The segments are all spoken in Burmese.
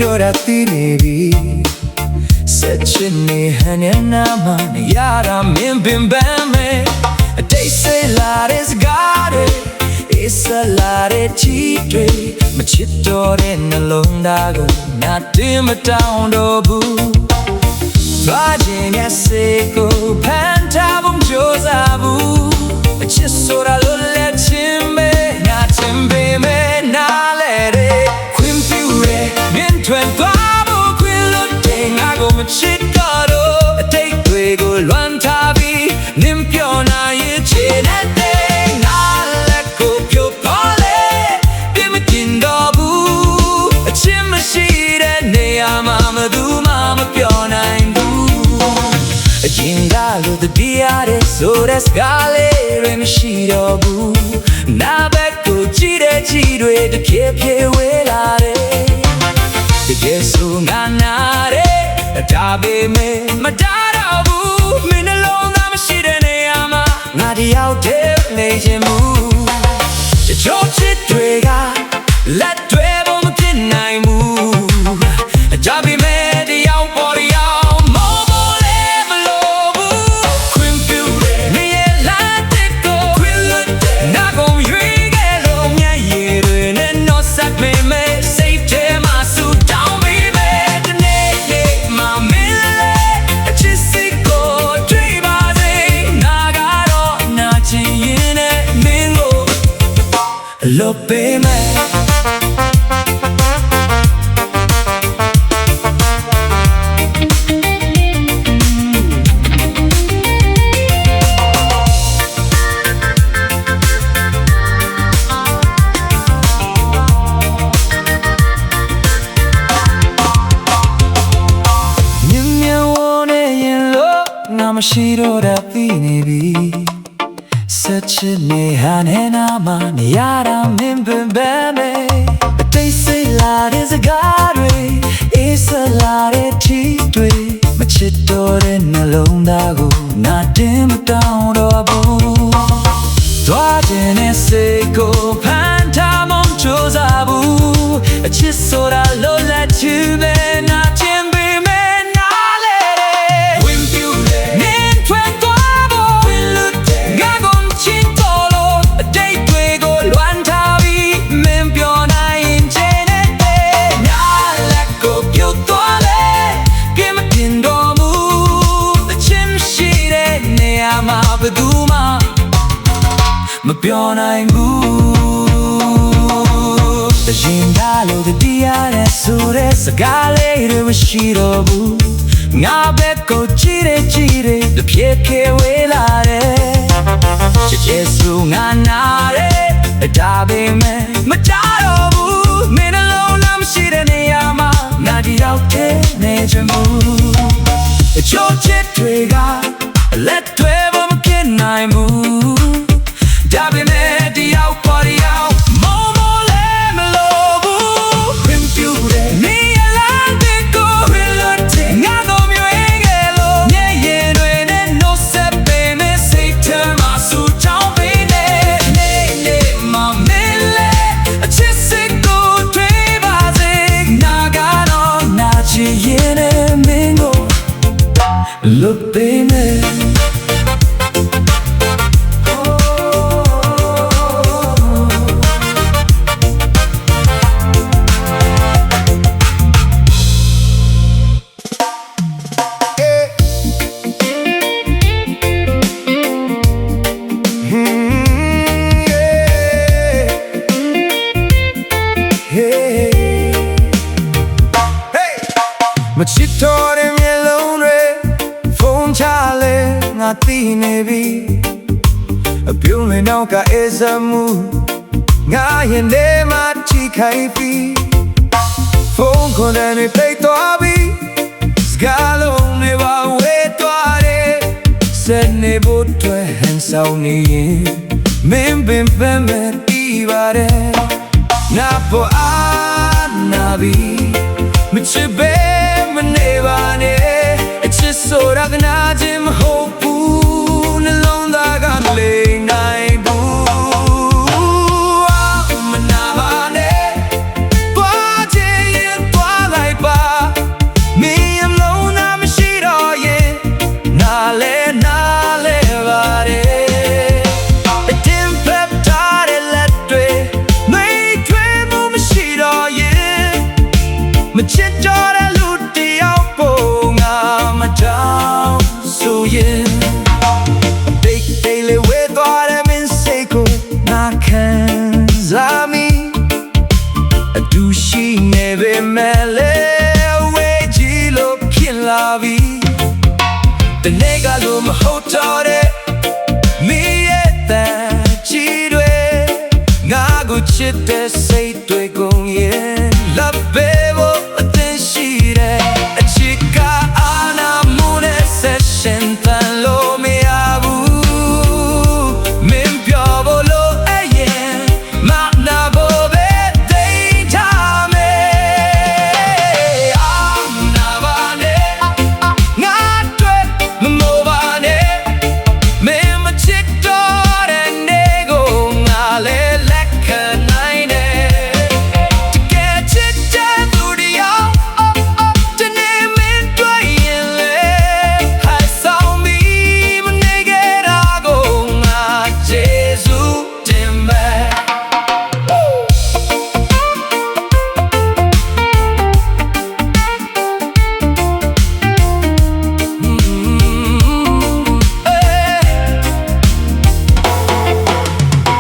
တော့တာသိနေပြီဆက်ချင်နေဟန်နဲ့နာမနဲ့ရတာမင်းပင်ပန်းမယ်အတိတ်စိတ်လာတဲ့စကားတွေအေးစလာတဲ့ချီတွေမချစ်တော့တဲ့နှလုံးသားကိုငါတင်မတောင်းတော့ဘူးသွားခြင်းရဲ့စိတ်ကိုဖန်ထားဖို့ကြိုးစားဘူးအချစ်ဆိုတာလို့လက်ချင်းပဲငါချင်ပေမဲ့နားလဲတဲ့ခွင့်ပြုရဲမင်းထွင်သွားဖို့ခွင့်လို့တဲ့ငါကိုမချစ်တော့အတိတ်တွေကိုလွမ်းထားပြီးနင်းပြောနိုင်ရဲ့ချစ်တဲ့ငါလက်ကိုပြိုပေါ်လေပြမတင်တော့ဘူးအချစ်မရှိတဲ့နေရာမှာမသူမှမပြောနိုင်အရင်ကလို့တတိယတဲ့ဆိုတဲ့စကားလေးတွေမရှိတော့ဘူးနာဘက်ကိုကြည့်တဲ့ကြည့်တွေတဖြည်းဖြည်းဝေးလာတယ်တကယ်ဆိုငါနာတယ်ဒါပေမဲ့မတားတော့ဘူးမင်းနှလုံးသားမရှိတဲ့နေရာမှာငါတယောက်တည်းနေချင်ဘူးချိုးချစ်တွေကလက်တွေပေါ်မဖြစ်နိုင်ဘူးဒါပေမဲ့တယောက်ပေါ်တယောက်Lo pemeမရှိတော့တာပြီးနေပြီဆက်ချစ်နေဟန်နဲ့နာမနေရတာမင်းပင်ပန်းပဲအတိတ်စိတ်လာတဲ့စကားတွေအေးစလာတဲ့ချီတွေမချစ်တော့တဲ့နှလုံးသားကိုငါတင်မတောင်းတော့ဘူးသွားခြင်းနဲ့စိတ်ကိုဖန်ထားမှကြိုးစားဘူးအချစ်ဆိုတာလို့လက်ချူပဲငါချင်ပေမဲ့ဘယ်သူမှမပြောနိုင်ဘူးတရင်ကားလို့တည်ရတဲ့ဆိုတဲ့စကားလေးတွေမရှိတော့ဘူးငါဘက်ကိုကြည့်တဲ့ကြည့်တဲ့တဖြည်းဖြည်းဝေးလာတယ်ချစ်ရဲ့ဆိုငါနာတယ်ဒါပေမဲ့မကြတော့ဘူးမင်းနှလုံးသားမရှိတဲ့နေရာမှာငါဒီရောက်တဲ့နေချင်ဘူးအချို့ချစ်တွေကလက်တွေနိုင်မှုဒါပေမဲ့တယောက်ပေါ်တယောက်မောမောလည်းမလို့ဘူးခွင့်ပြုတယ်နေရလားဒီကိုဝေလို့တဲ့ငါတို့မျိုးရဲ့လို့ညရင်တွေနဲ့နှုတ်ဆက်ပေးမယ်စိတ်ထဲမှာစူကြောင်းပေးနေနေမမလေးအချစ်စိတ်ကိုတွေးပါစေနာကတော့နာချင်ရင်မင်းကိုလွတ်ပေးမယ်မချစ်တော့တဲ့မျက်လုံးတွေဖုန်းချလဲငါသိနေပြီအပြုံးလေးနောက်ကအေးစမှုငါရင်ထဲမှာထိခိုက်ပြီဖုန်းခေါ်တဲ့တွေပိတ်သွားပြီစကားလုံးတွေပါဝေးသွားတယ်စနေဖို့တွေ့ဟန်ဆောင်နေရင်မင်းပင်ပန်းမဲ့တီးပါတယ်နာပေါ်အားနာပြီမချစ်ပဲမနေပါနဲ့အချစ်ဆိုတာကနာခြင်းမဟုတ်ဘူးနှလုံးသားကမလိမ့်နိုင်ဘူးမနာပါနဲ့သွားချင်ရင်သွားလိုက် The nigga lo ma hotore Mi eta chidwe Nga gu chite say twe gong yen La bebo atenshire Chika ana mune se shentan lo mi abu Min pyobo lo ayen Ma na bo be deita me Am na ba ne Nga twe mo ba ne Me ma chik do de ne go nga le lekka nai ne To get chit chat through the out To name it twy yin le Hai sao mi ma ne get a go nga Jesu din me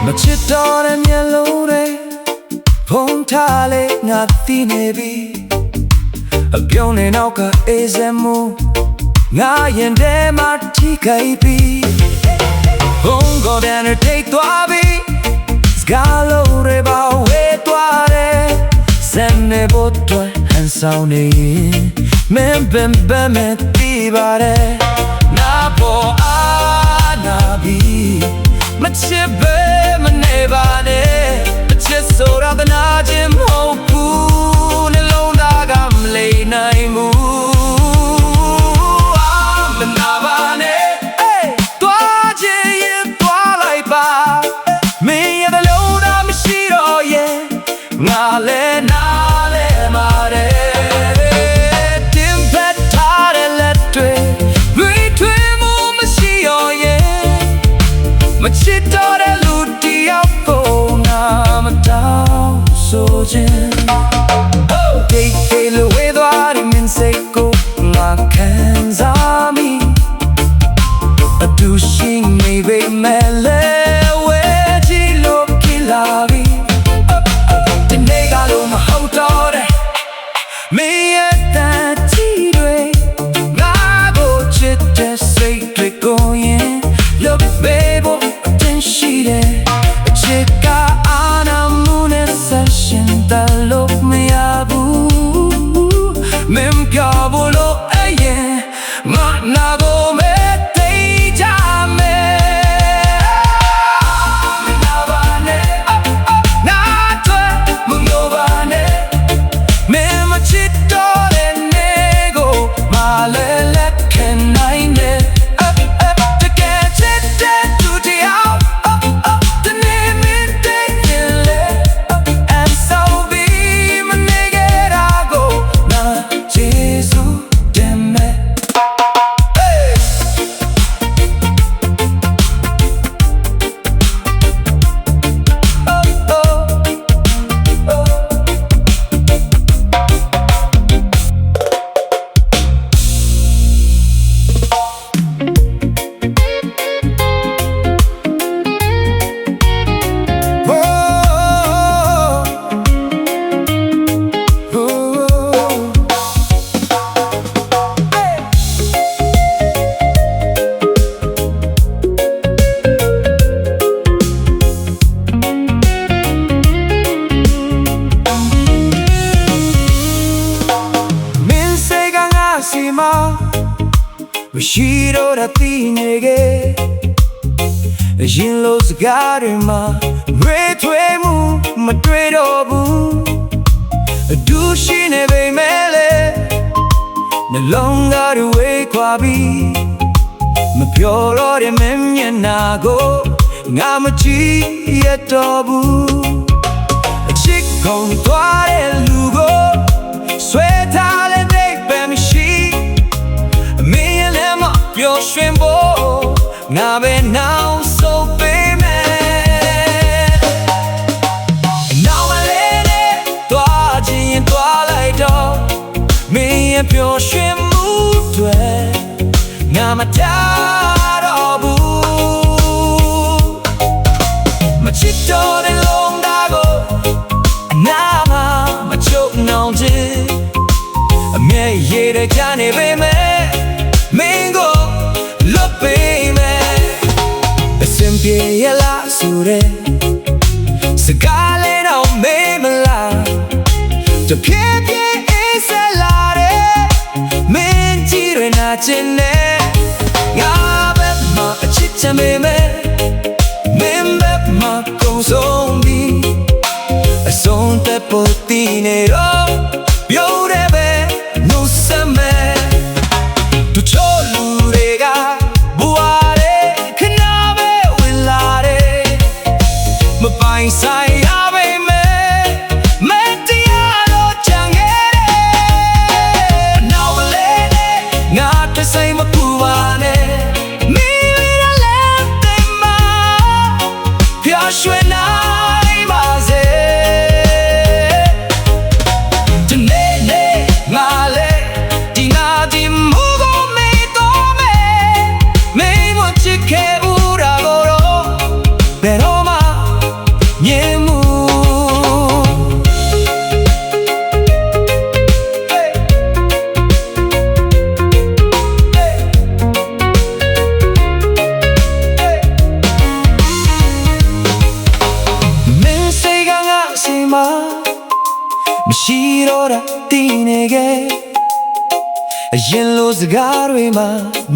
Ma chit do de mye lo de Phone tha le nga thi ne bi A pyeong ne naw ka eze mu Nga yin de ma thi kai bi Phone go dan er take twa bi Ska lo de ba we twa de Sen ne bo twa han sao ne yin Men ben ben me ti ba de Na po a na bi Ma chit be ma ne ba ne Ma chit so ra da na jin ho pu Ne long da ga ma le nai mu Ma na ba ne Twa jin yin twa lai ba Min ya da lo da ma shi do yen Nga le na le ma de Tin pet ta de let twe Lui twe mu ma shi yo yen Ma chit do de lu ti out ko na ma dao so jin Take ke lu we dwa di min se ko nga kan za mi A du shing me be me le we ji lo ki la bi The nigga lo ma ho do de Me at that tea dwe Nga go chit de say twe go yin Look baby attention Chika ana mune session da look me abu Mim pyabo lo ayen Ma na bo me te ja me Na ba ne Na twe mu yo ba ne Me ma chit do de ne go Ma le let can I ne To get it to the out The name it taken le And so be ma ne get a go Na Jesu din me Min say ga nga si maမရှိတော့တဲ့တီနေခဲ့ရင်လို့စကားတွေမှာရွေးထွေးမှုမတွေ့တော့ဘူးအဒူရှိနေပေမဲ့လေနှလုံးသားတွေဝေးခွာပြီးမပြောတော့တဲ့မင်းမျက်နှာကိုငါမကြည့်ရတော့ဘူးအချစ်ကုန်သွားတဲ့လူကိုဆွဲထားတဲ့ဒိတ်ပဲမရှိအမင်းရဲ့လက်မပျော်ရွှင်ဖို့ငါပဲနောက်ဆိုပေးမယ်နောက်မလေးနဲ့တွားခြင်းရင်တွားလိုက်တော့မင်းရဲ့ပျော်ရွှင်မှုတွေငါမထားတော့ဘူးမချစ်တော့တဲ့လုံးသားကိုအနာမှာမချုပ်နှောင်ခြင်းအမြဲရည်တဲ့ကြနေပေမဲ့မင်းကို ပြေရလားဆိုတဲ့စကားလေးတော့မေးမလားတဖြည်းဖြည်းအေးစလာတဲ့မင်းကြီးတွေနာကျင်နေငါဘက်မှာအချစ်ချမေမဲမင်းဘက်မှာကုန်ဆုံးပြီအဆုံးသက်ပေါ်တည်နေတော့ပြောတယ်ပဲနှုတ်ဆက်မယ်သူချို့လူတွေကဘဝရဲ့ခဏပဲဝင်လာတယ်မပိုင်ဆိုင်ရပါမယ်မတရားလို့ကြံခဲ့တယ်နောက်မလဲနဲ့ငါတစိမ့်မပူပါနဲ့မိမိရလည်းတင်မှာပြရွှင်နိုင်ပါစေဒီနေ့နေ့ငါလည်းဒီငါဒီမူကိုမေ့တော့မယ်မင်းမချစ်ခဲ့ဘူးတာကိုတော့ဘယ်တော့မှမြင်မှုမရှိတော့တာတည်နေခဲ့အရင်လိုစကားတွေမှာ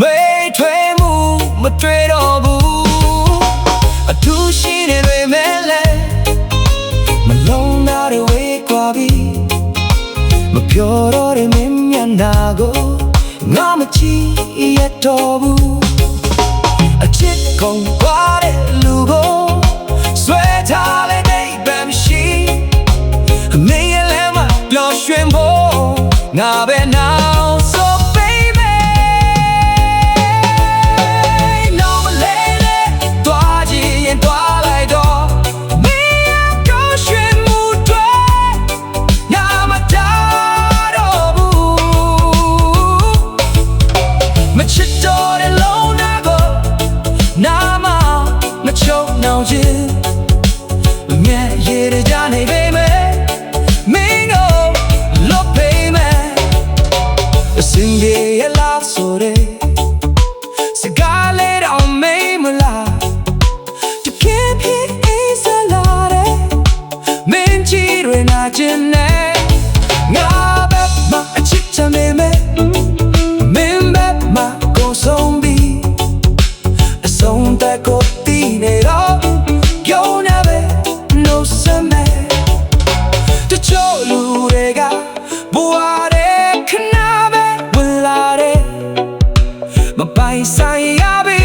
မိတ်ထွေးမှုမတွေ့တော့ဘူးအထူးရှိနေတွေမဲ့လဲမလုံးသားတွေဝေးကွာပြီမပြောတော့တဲ့မင်းမျက်နှာကိုငါမကြည့်ရတော့ဘူးအချစ်ကုန်သွားတဲ့လူကိုဆွဲထားတဲ့နေပမ်းရှိပျော်ရွှင်ဖို့ငါပဲနောက် so baby နောက်မလဲနဲ့တွားကြည့်ရင်တွားလိုက်တော့မင်းပျော်ရွှင်မှုတွေငါမတားတော့ဘူးမချစ်တော့တဲ့လုံးနာကိုနာမမချုံနောက်ခြင်းမြဲရည်ကြနေပေမဲ့စင်ပြေရလားဆိုတဲ့စကားလေးတော့မေးမလားတဖြည်းဖြည်းအေးစလာတဲ့မင်းကြီးတွေနာကျင်နေငါဘက်မှာအချစ်ချမေမဲမင်းဘက်မှာကိုဆုံးပြီးအဆုံးသက်ကိုတည်နေတော့ပြောနေပဲ no summer တချို့လူတွေကဘဝရဲ့ခဏမပိုင်ဆိုင်ရပြီ